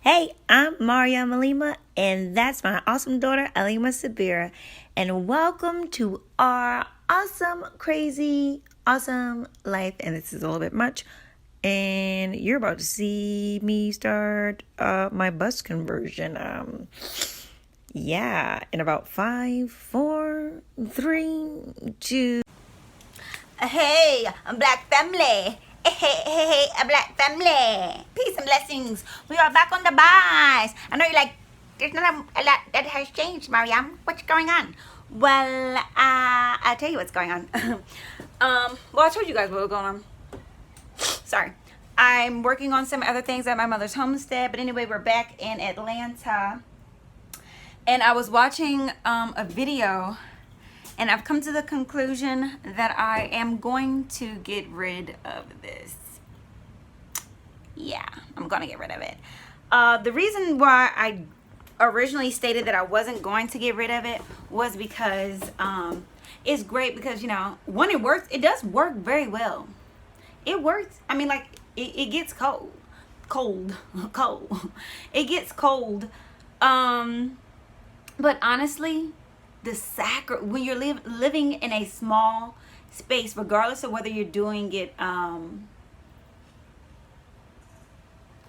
Hey, I'm Alima, and that's my awesome daughter, Alima-Saabira. And welcome to our awesome, crazy, awesome life. And this is a little bit much. And you're about to see me start my bus conversion. In about 5, 4, 3, 2. Hey, Black family. Hey, Black family. Peace and blessings. We are back on the bus. I know you're like, there's not a lot that has changed, Mariam. What's going on? Well, I'll tell you what's going on. I told you guys what was going on. Sorry. I'm working on some other things at my mother's homestead. But anyway, we're back in Atlanta. And I was watching a video. And I've come to the conclusion that I am going to get rid of this. Yeah, I'm going to get rid of it. The reason why I originally stated that I wasn't going to get rid of it was because it's great because, you know, when it works, it does work very well. It works. I mean, like, it gets cold. It gets cold. But honestly, when you're living in a small space, regardless of whether you're doing it 24/7,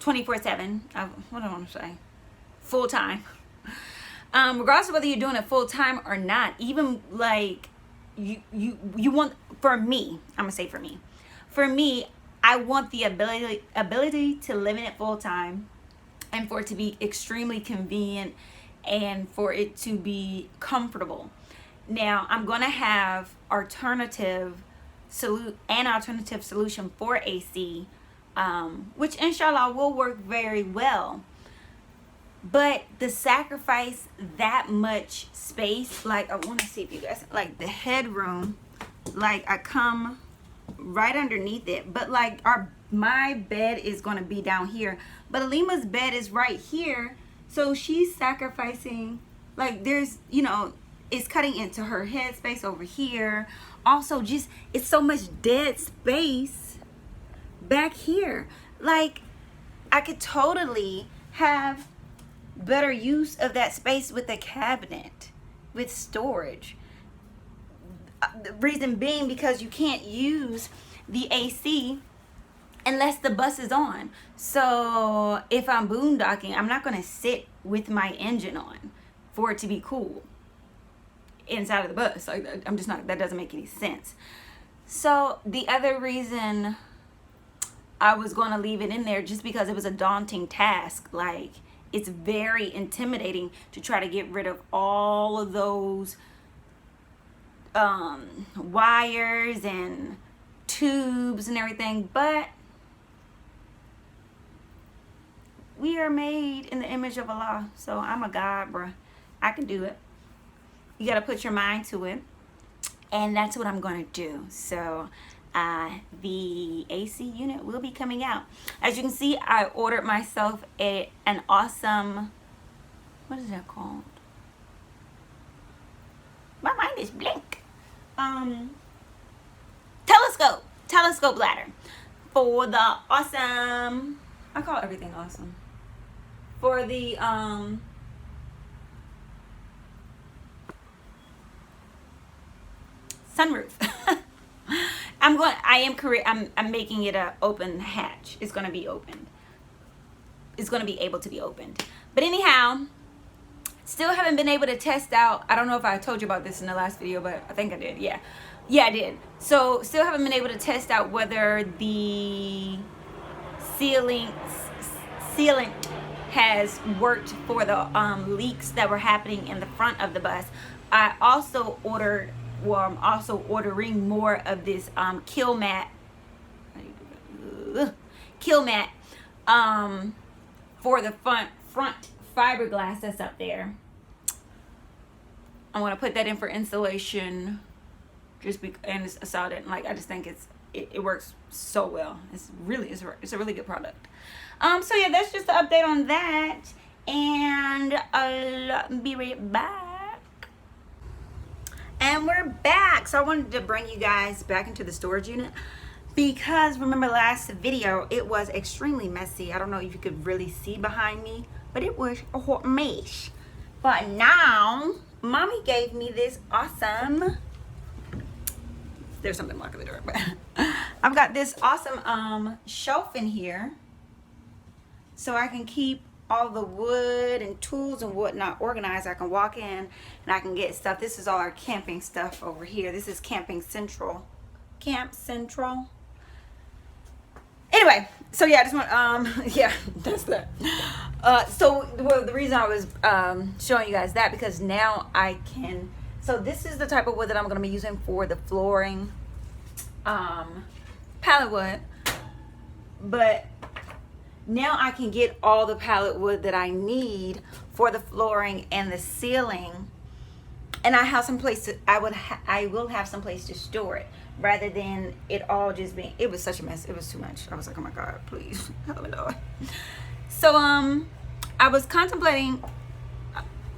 what do I want to say, full time, regardless of whether you're doing it full time or not, even like you want, for me, I'm gonna say for me, I want the ability to live in it full time, and for it to be extremely convenient, and for it to be comfortable. Now, I'm going to have alternative solution for AC, which inshallah will work very well. But to sacrifice that much space, like, I want to see if you guys, like the headroom, like I come right underneath it, but like my bed is going to be down here, but Alima's bed is right here. So she's sacrificing, like, there's, you know, it's cutting into her head space over here. Also, just, it's so much dead space back here. Like, I could totally have better use of that space with a cabinet, with storage. The reason being because you can't use the AC unless the bus is on. So if I'm boondocking, I'm not going to sit with my engine on for it to be cool inside of the bus. Like, I'm just not, that doesn't make any sense. So the other reason I was going to leave it in there, just because it was a daunting task. Like, it's very intimidating to try to get rid of all of those wires and tubes and everything, but we are made in the image of Allah. So I'm a God, bruh. I can do it. You got to put your mind to it. And that's what I'm going to do. So the AC unit will be coming out. As you can see, I ordered myself an awesome, what is that called? My mind is blank. Telescope ladder. For the awesome, I call everything awesome. For the sunroof. I'm making it a open hatch. It's going to be opened. It's going to be able to be opened. But anyhow, still haven't been able to test out. I don't know if I told you about this in the last video, but I think I did. Yeah, I did. So still haven't been able to test out whether the sealant has worked for the leaks that were happening in the front of the bus. I also ordered, I'm also ordering more of this kill mat for the front fiberglass that's up there. I want to put that in for installation, and it's solid. Like, I just think it works so well. It's a really good product. So yeah, that's just the update on that, and I'll be right back. And we're back. So I wanted to bring you guys back into the storage unit because remember last video, it was extremely messy. I don't know if you could really see behind me, but it was a hot mess. But now, mommy gave me this awesome, there's something blocking the door, but I've got this awesome shelf in here so I can keep all the wood and tools and whatnot organized. I can walk in and I can get stuff. This is all our camping stuff over here. This is Camping Central. Camp Central. Anyway, so yeah, I just want, yeah, that's that. So well, the reason I was showing you guys that, because now I can, so this is the type of wood that I'm going to be using for the flooring, pallet wood, but now I can get all the pallet wood that I need for the flooring and the ceiling, and I have some place to, I will have some place to store it, rather than it all just being, it was such a mess, it was too much. I was like, oh my God, please help me, Lord. So I was contemplating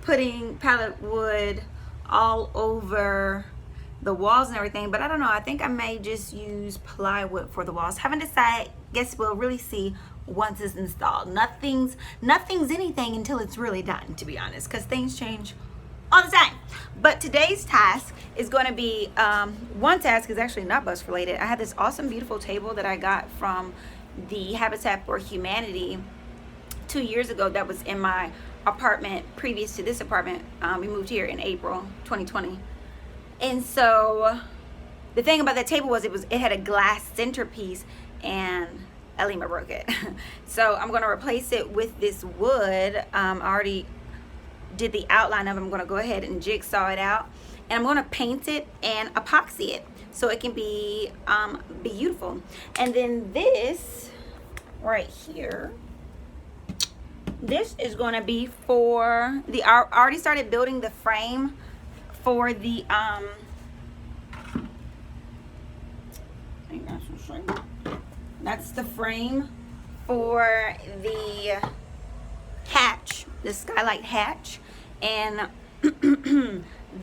putting pallet wood all over the walls and everything, but I don't know, I think I may just use plywood for the walls. Haven't decided. Guess we'll really see once it's installed. Nothing's anything until it's really done, to be honest, because things change all the time. But today's task is going to be, one task is actually not bus related. I had this awesome beautiful table that I got from the Habitat for Humanity 2 years ago that was in my apartment previous to this apartment. We moved here in April 2020. And so the thing about that table was it had a glass centerpiece, and Alima broke it. So I'm going to replace it with this wood. I already did the outline of it. I'm going to go ahead and jigsaw it out, and I'm going to paint it and epoxy it so it can be beautiful. And then this right here, this is going to be for the, I already started building the frame for the that's the frame for the hatch, the skylight hatch, and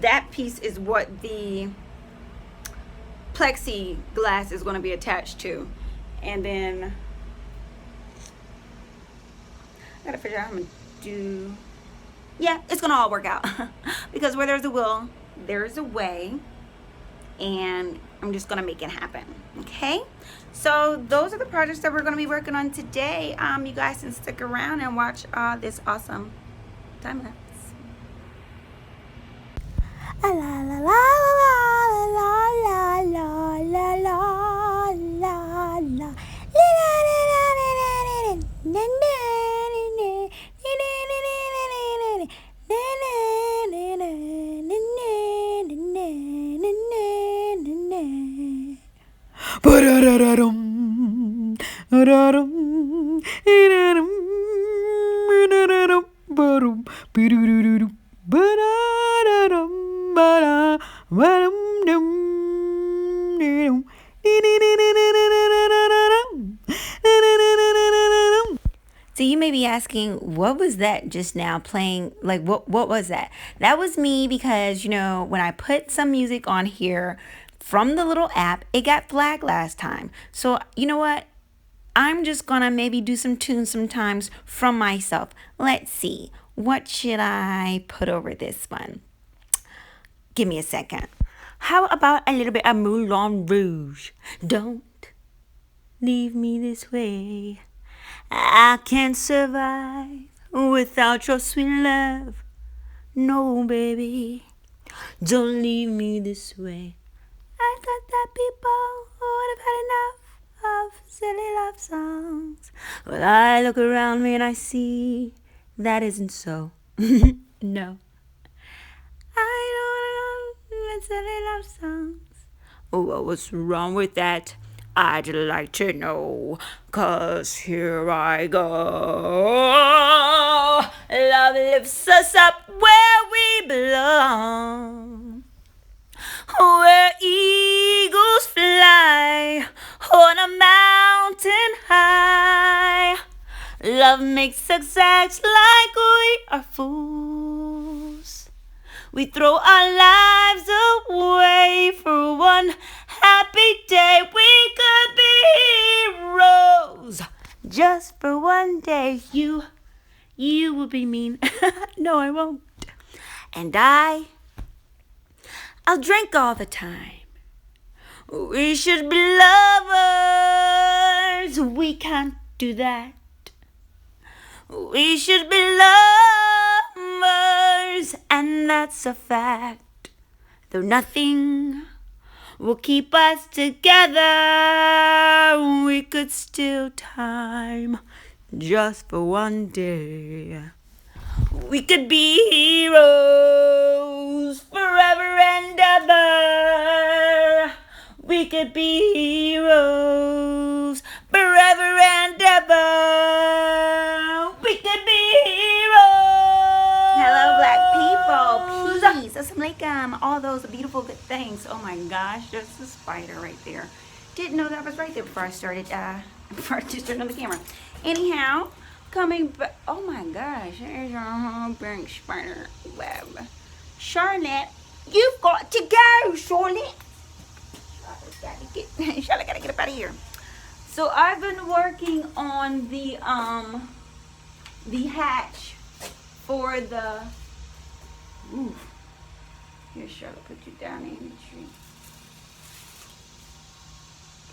that piece is what the plexiglass is going to be attached to. And then I gotta figure out how I'm gonna do, yeah, it's gonna all work out because where there's a will, there's a way, and I'm just gonna make it happen. Okay, so those are the projects that we're gonna be working on today. You guys can stick around and watch this awesome time lapse. La la la la la la la la la la la. So you may be asking, what was that just now playing? Like, what was that? That was me, because, you know, when I put some music on here from the little app, it got flagged last time. So you know what? I'm just gonna maybe do some tunes sometimes from myself. Let's see. What should I put over this one? Give me a second. How about a little bit of Moulin Rouge? Don't leave me this way. I can't survive without your sweet love. No, baby, don't leave me this way. I thought that people would have had enough of silly love songs. Well, I look around me and I see that isn't so. No, I don't want silly love songs. Oh, what's wrong with that? I'd like to know, 'cause here I go. Love lifts us up where we belong, where eagles fly on a mountain high. Love makes us act like we are fools. We throw our lives away for one happy day. We could be heroes just for one day. You will be mean. No, I won't. And I'll drink all the time. We should be lovers. We can't do that. We should be lovers, and that's a fact. Though nothing will keep us together, we could steal time just for one day. We could be heroes forever and ever. We could be heroes forever and ever. We could be heroes. Hello, black people. Peace. Assalamualaikum. All those beautiful good things. Oh my gosh, there's a spider right there. Didn't know that was right there before I started. Before I just turned on the camera. Anyhow, coming back. Oh my gosh, there's a whole big spider web. Charlotte, you've got to go, Charlotte. Charlotte gotta get up out of here. So I've been working on the hatch for the. Ooh. Here, Charlotte, put you down in the tree.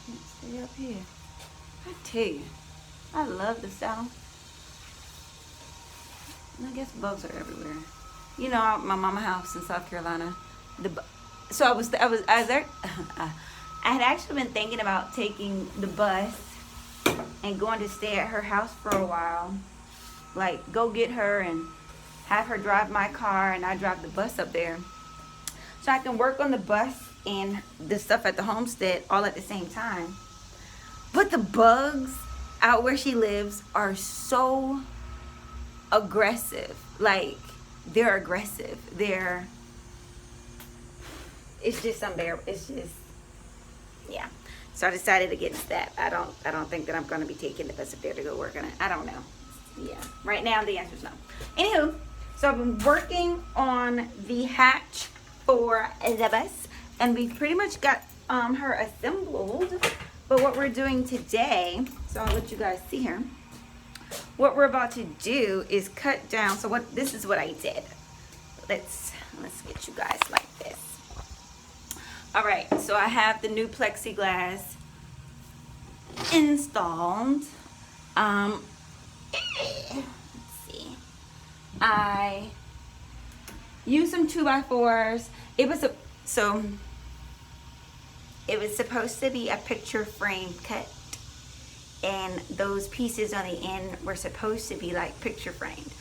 Can't stay up here. I tell you, I love the South. I guess bugs are everywhere. You know, my mama house in South Carolina. So I was there. I had actually been thinking about taking the bus and going to stay at her house for a while. Like, go get her and have her drive my car and I drive the bus up there. So I can work on the bus and the stuff at the homestead all at the same time. But the bugs out where she lives are so aggressive. Like, they're aggressive. It's just unbearable. It's just, yeah. So I decided against that. I don't think that I'm going to be taking the bus up there to go work on it. I don't know. Yeah. Right now the answer is no. Anywho, so I've been working on the hatch for the bus, and we pretty much got her assembled. But what we're doing today, so I'll let you guys see her. What we're about to do is cut down. So this is what I did. Let's get you guys like this. All right, so I have the new plexiglass installed. Let's see. I used some 2x4s. It was supposed to be a picture frame cut, and those pieces on the end were supposed to be like picture framed,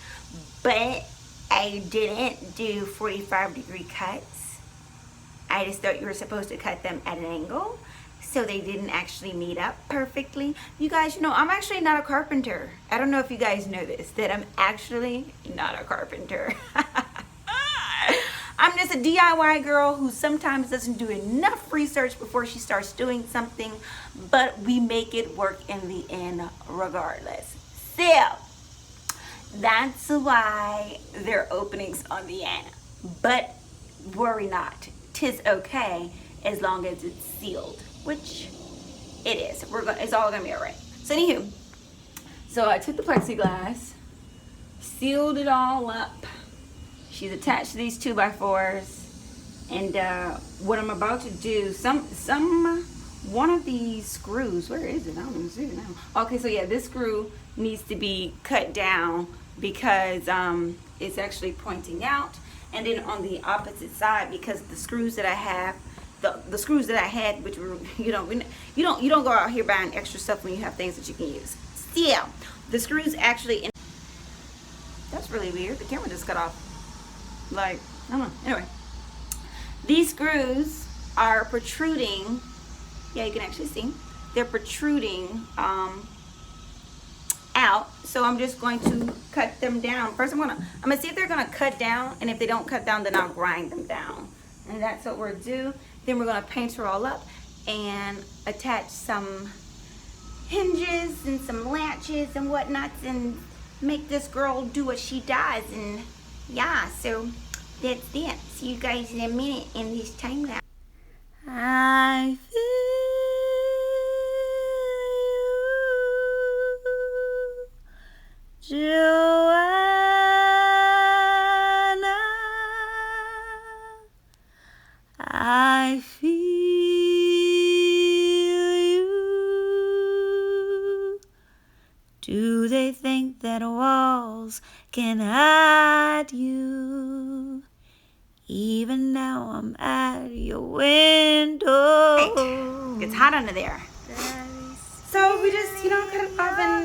but I didn't do 45-degree cuts. I just thought you were supposed to cut them at an angle, so they didn't actually meet up perfectly. You guys, you know, I'm actually not a carpenter. I don't know if you guys know this, that I'm actually not a carpenter. I'm just a DIY girl who sometimes doesn't do enough research before she starts doing something, but we make it work in the end regardless. So, that's why there are openings on the end. But worry not. 'Tis okay as long as it's sealed, which it is. It's all gonna be all right. So anywho, so I took the plexiglass, sealed it all up. She's attached to these 2x4s, and what I'm about to do, one of these screws, where is it? I don't even see it now. Okay, so yeah, this screw needs to be cut down because it's actually pointing out. And then on the opposite side, because the screws that I have, the screws that I had, which were, you don't go out here buying extra stuff when you have things that you can use. Still, the screws actually. That's really weird. The camera just cut off. Like, I don't know. Anyway, these screws are protruding. Yeah, you can actually see. They're protruding out. So I'm just going to cut them down. First, I'm gonna see if they're gonna cut down, and if they don't cut down, then I'll grind them down. And that's what we're do. Then we're gonna paint her all up and attach some hinges and some latches and whatnots and make this girl do what she does. And yeah, so that's it. See you guys in a minute in this time lapse. I Joanna, I feel you. Do they think that walls can hide you? Even now I'm at your window. Right. It's hot under there. So we just, cut it off and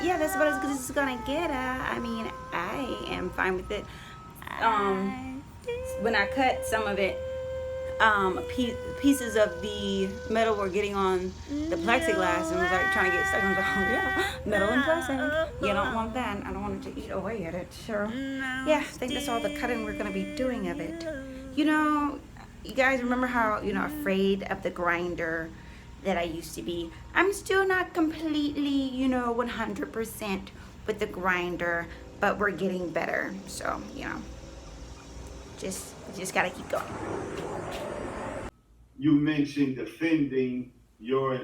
yeah, that's about as good as it's gonna get. I mean, I am fine with it. When I cut some of it, pieces of the metal were getting on the plexiglass and was like trying to get stuck. I was like, oh yeah, metal and plastic. You don't want that. I don't want it to eat away at it. Sure. Yeah, I think that's all the cutting we're gonna be doing of it. You guys remember how afraid of the grinder that I used to be. I'm still not completely 100% with the grinder, but we're getting better. So just gotta keep going. You mentioned defending your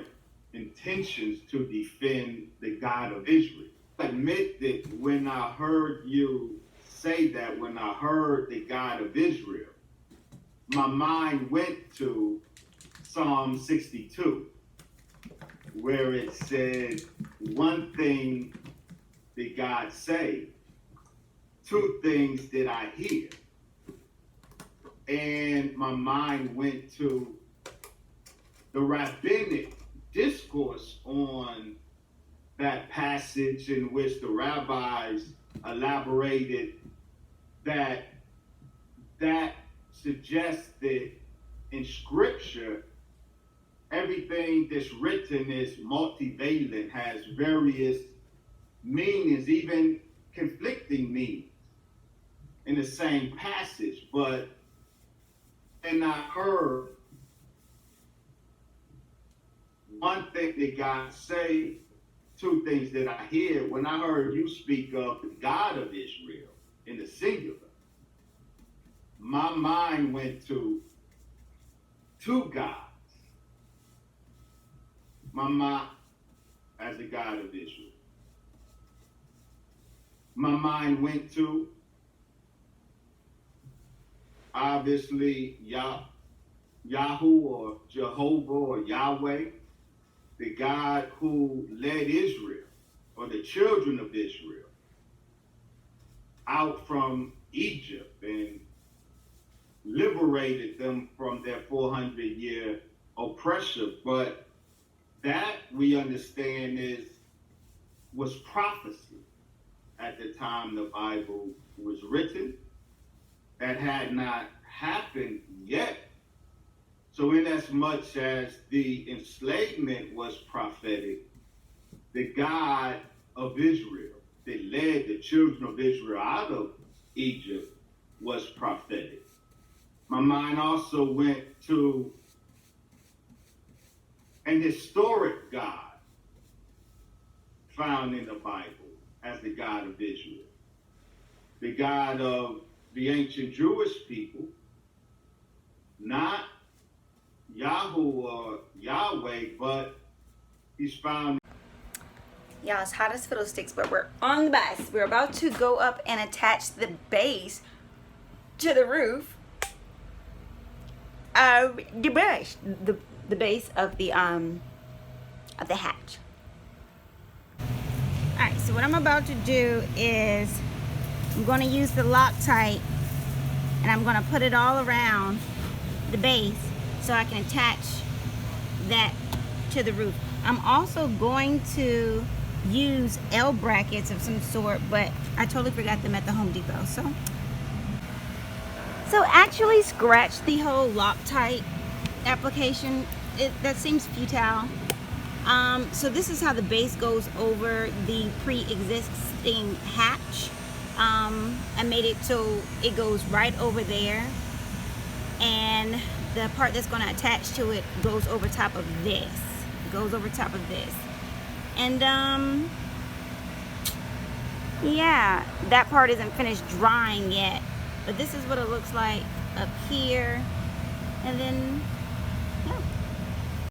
intentions to defend the God of Israel. I admit that when I heard you say that, when I heard the God of Israel, my mind went to Psalm 62, where it said, one thing did God say, two things did I hear. And my mind went to the rabbinic discourse on that passage in which the rabbis elaborated that suggests that in scripture, everything that's written is multivalent, has various meanings, even conflicting meanings in the same passage. But and I heard one thing that God say, two things that I hear. When I heard you speak of the God of Israel in the singular, my mind went to two gods. My mind as the God of Israel. My mind went to obviously Yahoo or Jehovah or Yahweh, the God who led Israel or the children of Israel out from Egypt and liberated them from their 400-year oppression. But that we understand was prophecy at the time the Bible was written. That had not happened yet. So in as much as the enslavement was prophetic, the God of Israel that led the children of Israel out of Egypt was prophetic. My mind also went to an historic God found in the Bible as the God of Israel. The God of the ancient Jewish people, not Yahoo or Yahweh, but he's found. Y'all, it's hot as fiddlesticks, but we're on the bus. We're about to go up and attach the base to the roof of the bus, the base of the hatch. All right, so what I'm about to do is I'm going to use the Loctite and I'm going to put it all around the base so I can attach that to the roof. I'm also going to use L brackets of some sort, but I totally forgot them at the Home Depot. So actually scratch the whole Loctite application. That seems futile. So this is how the base goes over the pre-existing hatch. I made it so it goes right over there, and the part that's going to attach to it goes over top of this. And yeah, that part isn't finished drying yet, but this is what it looks like up here, and then